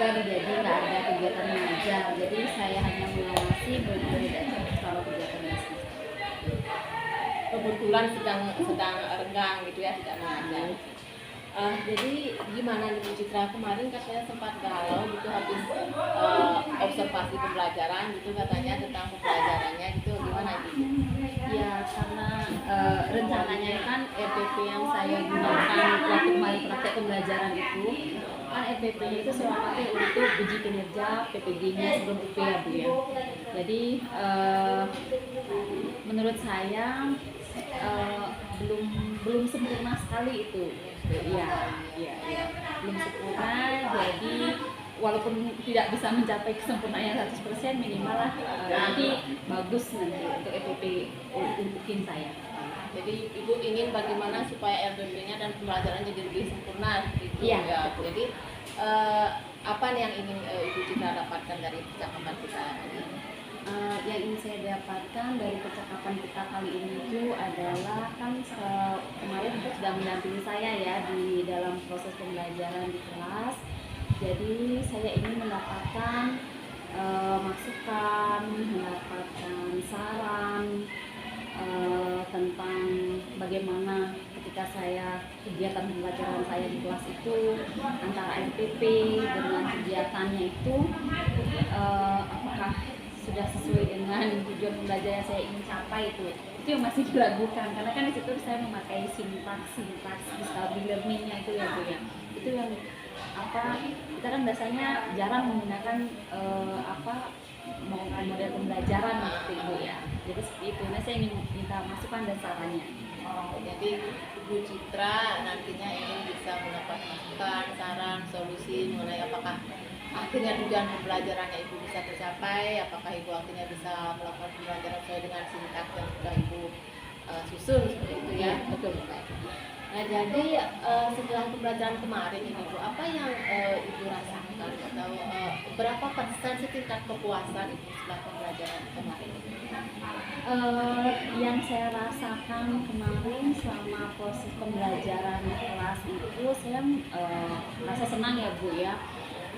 masker, jadi nggak ada kegiatan mengajar. Jadi saya hanya mengawasi benar-benar kalau kegiatan bisnis. Kebetulan sedang renggang gitu ya, tidak mengajar. Jadi gimana nih Bu Citra, kemarin katanya sempat galau gitu habis observasi pembelajaran gitu, katanya tentang pembelajarannya gitu, gimana gitu? Ya, karena rencananya kan RPP yang saya gunakan waktu kemarin praktek pembelajaran itu kan RPP-nya itu saya pakai untuk uji kinerja PPG-nya sebelum UP ya Bu ya. Jadi menurut saya belum belum sempurna sekali itu. Iya, belum sempurna. Jadi walaupun tidak bisa mencapai kesempurnaan 100%, minimal lah nanti bagus nanti untuk EPP untukin saya. Jadi Ibu ingin bagaimana supaya RPP-nya dan pembelajaran jadi lebih sempurna gitu Iya, ya. Jadi apa nih yang ingin Ibu Citra dapatkan dari percakapan kita ini? Yang ingin saya dapatkan dari percakapan kita kali ini itu adalah kan kemarin kita sudah mendampingi saya ya di dalam proses pembelajaran di kelas. Jadi saya ingin mendapatkan masukan, mendapatkan saran tentang bagaimana ketika saya kegiatan pembelajaran saya di kelas itu antara RPP dengan kegiatannya itu apakah sudah sesuai dengan tujuan pembelajaran yang saya ingin capai. Itu yang masih diragukan karena kan di situ saya memakai sintaks discovery learningnya itu ya Bu ya. Itu yang kita kan biasanya jarang menggunakan model pembelajaran seperti itu ya. Jadi seperti itu. Nah, saya ingin minta masukan dan sarannya. Jadi Ibu Citra nantinya ingin bisa mendapat masukan, saran, solusi mengenai apakah akhirnya tujuan pembelajarannya Ibu bisa tercapai, apakah Ibu akhirnya bisa melakukan pembelajaran sesuai dengan sintaks yang sudah Ibu susun seperti itu ya. Betul. Nah, jadi setelah pembelajaran kemarin ini Bu, apa yang Ibu rasakan atau berapa persen sih tingkat kepuasan Ibu setelah pembelajaran kemarin? Yang saya rasakan kemarin selama proses pembelajaran di kelas itu saya merasa senang ya Bu ya.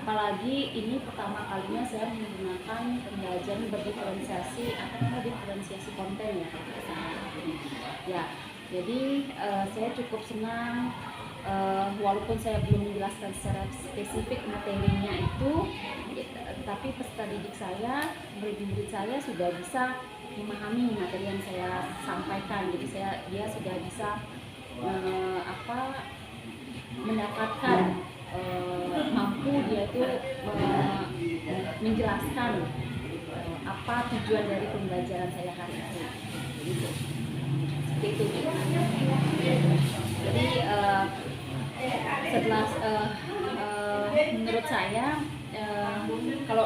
Apalagi ini pertama kalinya saya menggunakan pembelajaran berdiferensiasi diferensiasi konten ya. Ya, jadi saya cukup senang walaupun saya belum menjelaskan secara spesifik materinya itu, tapi peserta didik saya, murid-murid saya sudah bisa memahami materi yang saya sampaikan. Jadi dia sudah bisa mendapatkan mampu dia itu menjelaskan apa tujuan dari pembelajaran saya hari itu. Seperti itu. Jadi setelah menurut saya kalau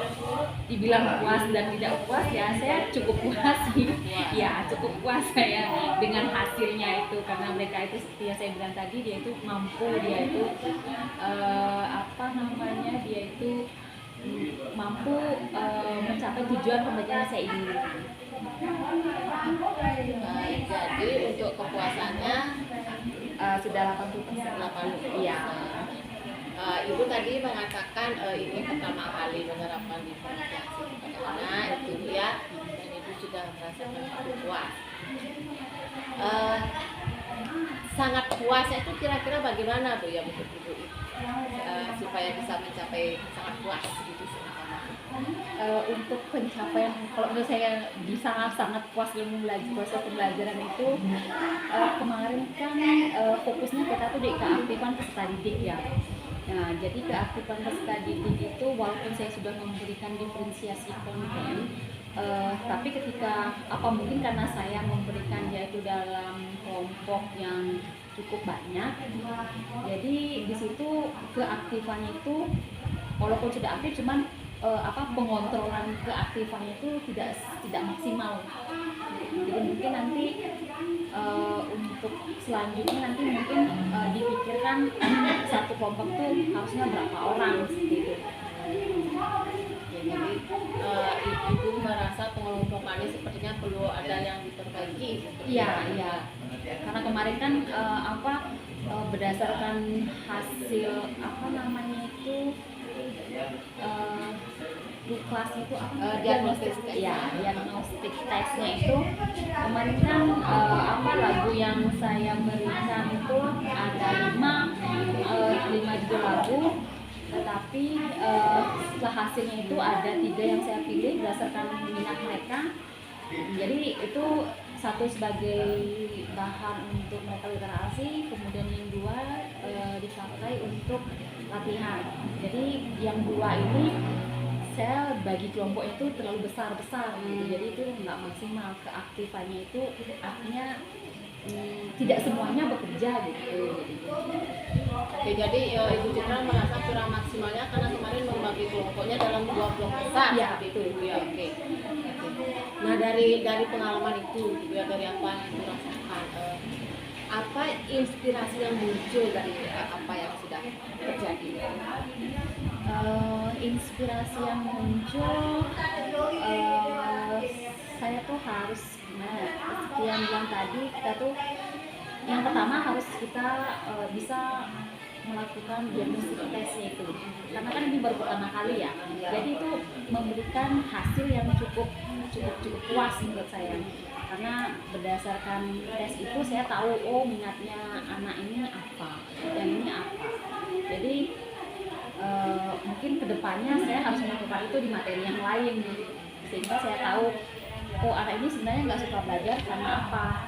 dibilang puas dan tidak puas ya saya cukup puas sih. Ya, cukup puas saya dengan hasilnya itu karena mereka itu seperti yang saya bilang tadi, dia itu mampu, dia itu dia itu mampu mencapai tujuan pembelajaran saya inginkan. Jadi untuk kepuasannya Sudah 80%. 80%. Iya. Ibu tadi mengatakan ini pertama kali menerapkan diferensiasi karena itu ya, dan Ibu sudah merasakan cukup puas. Sangat puas itu kira-kira bagaimana Bu ya menurut Ibu supaya bisa mencapai sangat puas gitu sih? Untuk pencapaian, kalau menurut saya bisa sangat puas dalam proses pembelajaran itu kemarin kan fokusnya kita tuh di keaktifan peserta didik ya. Nah, jadi keaktifan peserta didik itu walaupun saya sudah memberikan diferensiasi konten, tapi ketika mungkin karena saya memberikan dia itu dalam kelompok yang cukup banyak, jadi di situ keaktifannya itu walaupun sudah aktif cuman pengontrolan keaktifannya itu tidak maksimal. Jadi mungkin nanti untuk selanjutnya nanti mungkin dipikirkan satu kelompok tuh harusnya berapa orang seperti itu. Jadi Ibu merasa pengelompokannya sepertinya perlu ada yang diperbaiki. Iya. Karena kemarin kan berdasarkan hasil di kelasnya itu apa? Diagnostik test. Ya, diagnostik tesnya itu kemarin kan apa lagu yang saya berikan itu ada 5 judul lagu, tetapi setelah hasilnya itu ada 3 yang saya pilih berdasarkan minat mereka. Jadi itu satu sebagai bahan untuk mereka literasi, kemudian yang 2 dipakai untuk latihan. Jadi yang 2 ini saya bagi kelompok itu terlalu besar-besar gitu. Jadi itu nggak maksimal, keaktifannya itu artinya tidak semuanya bekerja gitu. Oke, jadi Ibu Citra merasa kurang maksimalnya karena kemarin membagi kelompoknya dalam 2 kelompok besar. Ya, seperti itu ya. Oke. Nah, dari pengalaman itu ya, dari apa yang Ibu rasakan, apa inspirasi yang muncul dari apa yang sudah terjadi? Inspirasi yang muncul, saya tuh harus seperti yang bilang tadi, kita tuh yang pertama harus kita bisa melakukan diagnostik tesnya itu, karena kan ini baru pertama kali ya, jadi itu memberikan hasil yang cukup puas menurut saya, karena berdasarkan tes itu saya tahu minatnya anak ini apa, yang ini apa. Jadi mungkin kedepannya saya harus melakukan itu di materi yang lain, sehingga saya tahu anak ini sebenarnya nggak suka belajar karena apa,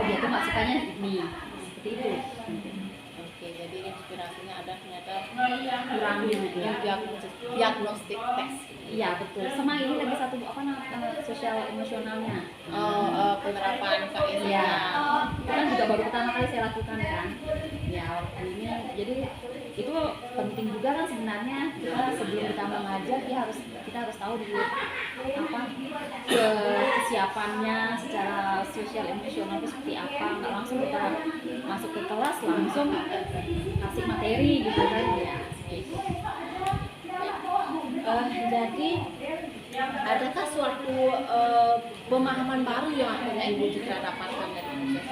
dia tuh nggak sukanya ini, seperti itu. Oke, jadi inspirasinya ada ternyata Kurang diagnostik tes. Iya betul, sama ini lagi satu apa namanya sosial emosionalnya. Penerapan KS Iya, itu kan juga baru pertama kali saya lakukan kan. Ya waktu ini, jadi itu penting juga kan sebenarnya, kita sebelum kita mengajar kita harus tahu dulu apa kesiapannya secara sosial emosional itu seperti apa, nggak langsung kita masuk ke kelas langsung kasih materi gitu kan ya. Gitu. Jadi adakah suatu pemahaman baru yang akhirnya Ibu Citra dapatkan dari proses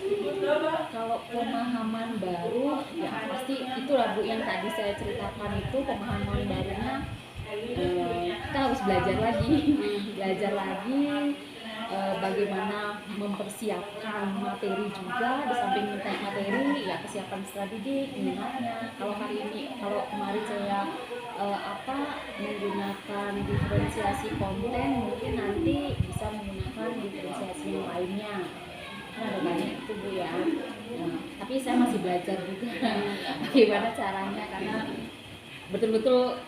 ini? Kalau pemahaman baru ya pasti itulah Bu yang tadi saya ceritakan, itu pemahaman barunya kita harus belajar lagi bagaimana mempersiapkan materi juga, di samping minta materi ya kesiapan setelah didik, minatnya. Kalau kemarin saya menggunakan diferensiasi konten, mungkin nanti bisa menggunakan diferensiasi yang lainnya. Kan ada banyak itu Bu ya. Nah, tapi saya masih belajar juga bagaimana caranya, karena betul-betul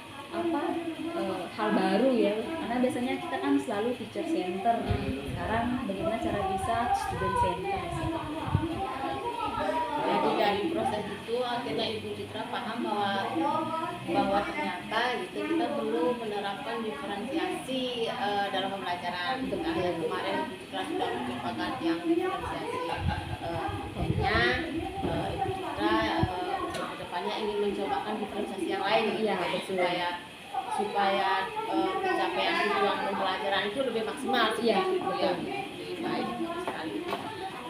hal baru ya, karena biasanya kita kan selalu teacher center, sekarang bagaimana cara bisa student center. Jadi dari proses itu akhirnya Ibu Citra paham bahwa ternyata gitu kita perlu menerapkan diferensiasi dalam pembelajaran. Nah, yang kemarin Ibu Citra sudah merupakan yang diferensiasi kontennya, Ibu Citra kedepannya ingin mencobakan diferensiasi yang lain Iya, supaya pencapaian tujuan pembelajaran itu lebih maksimal. Iya, lebih baik sekali.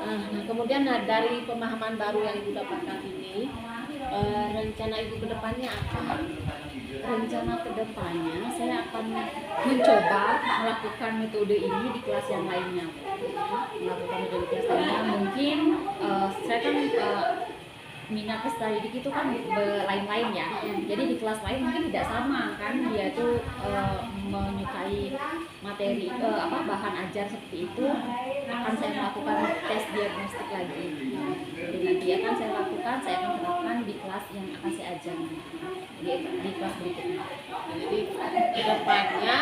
Nah, kemudian dari pemahaman baru yang Ibu dapatkan ini, rencana Ibu ke depannya apa? Rencana kedepannya saya akan mencoba melakukan metode ini di kelas yang lainnya. Mungkin saya kan minat peserta didik itu kan lain-lain ya. Jadi di kelas lain mungkin tidak sama kan, dia tuh menyukai materi bahan ajar seperti itu, akan saya melakukan tes diagnostik lagi. Jadi nanti akan saya terapkan di kelas yang akan saya ajar di kelas berikutnya. Jadi kedepannya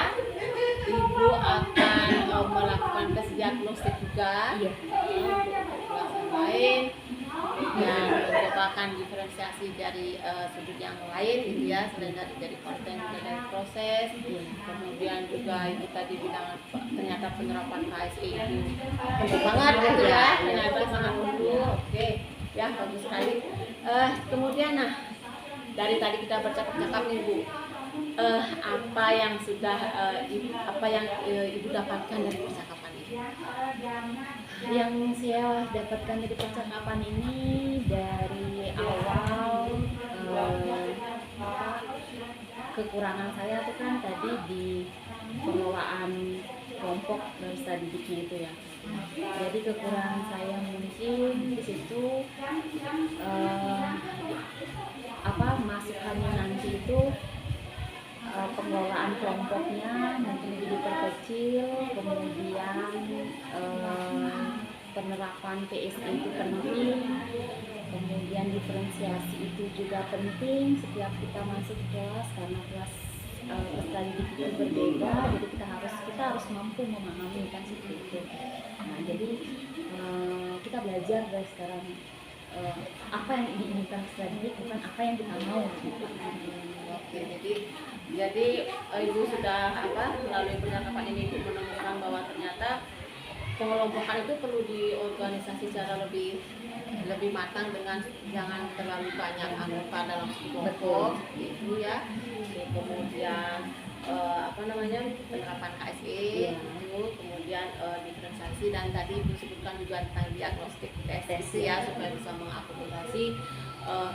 Ibu akan melakukan tes diagnostik juga Iya. untuk kelas yang lain, dan merupakan diferensiasi dari sudut yang lain gitu ya, selain dari konten, dari proses. Kemudian juga Ibu tadi bilang ternyata penerapan KSE itu perlu banget gitu ya, ternyata sangat perlu. Oke ya, bagus sekali. Kemudian dari tadi kita bercakap-cakap nih Bu, apa yang Ibu dapatkan dari percakapan ini? Yang saya dapatkan dari percakapan ini dari awal kekurangan saya tuh kan tadi di pengelolaan kelompok dan studi didiknya itu ya. Jadi kekurangan saya mungkin di situ masukannya nanti itu pengelolaan kelompoknya mungkin lebih diperkecil, kemudian penerapan PSE itu penting, kemudian diferensiasi itu juga penting setiap kita masuk kelas, karena kelas peserta didik itu berbeda, jadi kita harus mampu memahami kan seperti itu. Nah, jadi kita belajar dari sekarang apa yang diinginkan peserta didik, bukan apa yang kita mau gitu. Oke, jadi ibu sudah melalui percakapan ini ibu menemukan bahwa ternyata pengelompokan itu perlu diorganisasi secara lebih matang dengan jangan terlalu banyak anggota dalam kelompok itu ya. Kemudian penerapan KSE itu, kemudian diferensiasi, dan tadi ibu sebutkan juga tentang diagnostik tes ya, supaya bisa mengakomodasi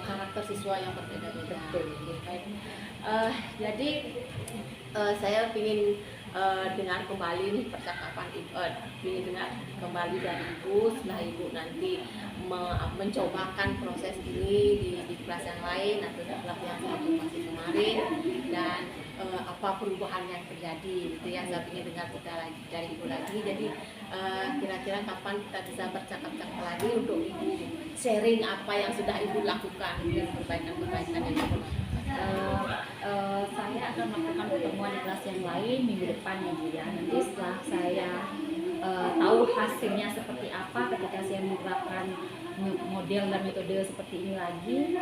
karakter siswa yang berbeda-beda. Baik. Jadi saya ingin dengar kembali nih percakapan ibu, ingin dengar kembali dari ibu setelah ibu nanti mencobakan proses ini di kelas yang lain atau di kelas yang satu masih kemarin, dan apa perubahan yang terjadi gitu ya. Saya ingin dengar kita lagi dari ibu lagi. Jadi kira-kira kapan kita bisa bercakap-cakap lagi untuk ibu sharing apa yang sudah ibu lakukan, perbaikan-perbaikan yang ibu lakukan. Saya akan melakukan pertemuan di kelas yang lain minggu depan ya Bu ya. Nanti setelah saya tahu hasilnya seperti apa ketika saya menerapkan model dan metode seperti ini lagi,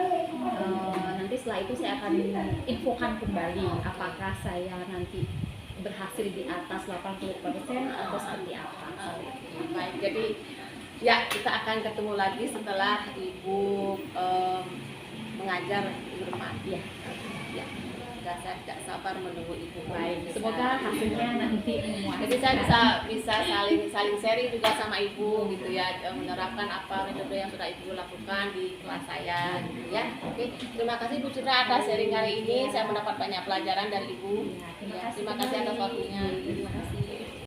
nanti setelah itu saya akan infokan kembali apakah saya nanti berhasil di atas 80% atau seperti apa. Baik, jadi ya kita akan ketemu lagi setelah ibu mengajar minggu depan. Ya. Saya tidak sabar menunggu ibu. Baik, semoga hasilnya nanti memuaskan. Jadi saya bisa saling sharing juga sama ibu gitu ya, menerapkan apa metode yang sudah ibu lakukan di kelas saya gitu ya. Oke, terima kasih Bu Citra atas sharing kali ini. Saya mendapat banyak pelajaran dari ibu. Ya, Terima kasih atas waktunya.